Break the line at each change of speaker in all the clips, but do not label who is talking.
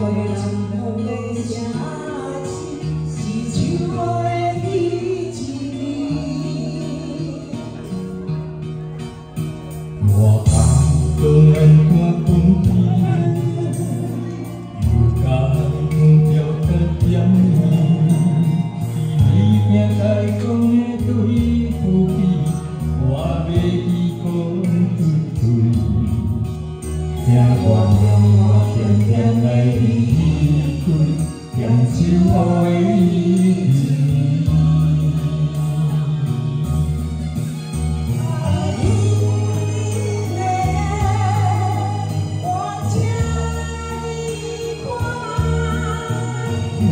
我感动人看风景，有家有条的点名，你行在讲的对不起，我袂记讲对对，请原谅我偏偏来离开，牵手我的你。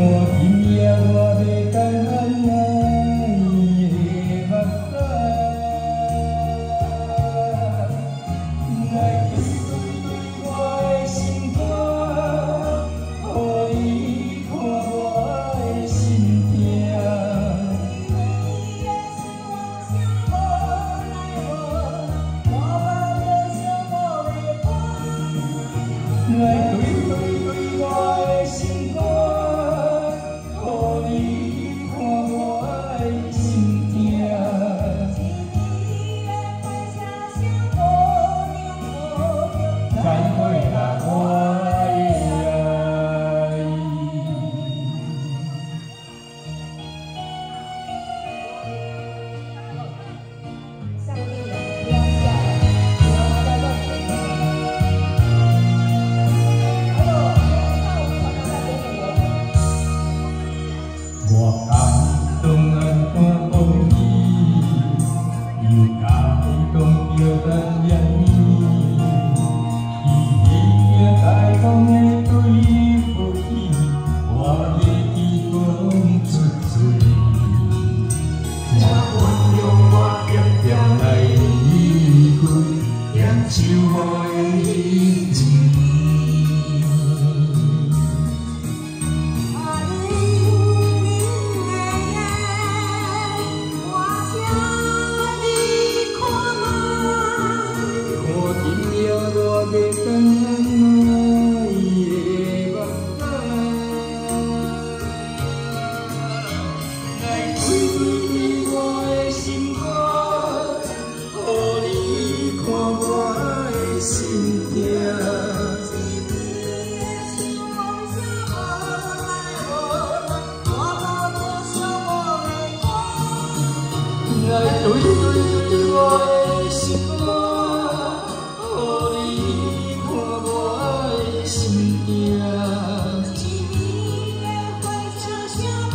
我今夜我要等爱你的目屎，来对对我的心肝，予你看我的心痛。来对对我的心肝。 再会啦，我的爱。
上帝不要笑，不要再乱说话。还有，那我们常常在说什么？
我感动人看风景，有家讲叫咱演戏。 该讲的对不起，我会记讲出嘴。请原谅我偏偏来离开，牵手我的日子。
啊，冷冷的夜，我请你看卖。
看今夜我要等。 来对对我的心肝，予你看我的心痛。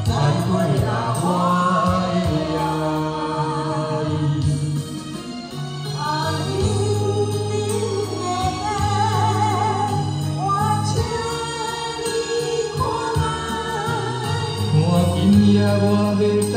再会啦，我的爱。
啊，冷冷的夜，我请你看卖。
看今夜我要等。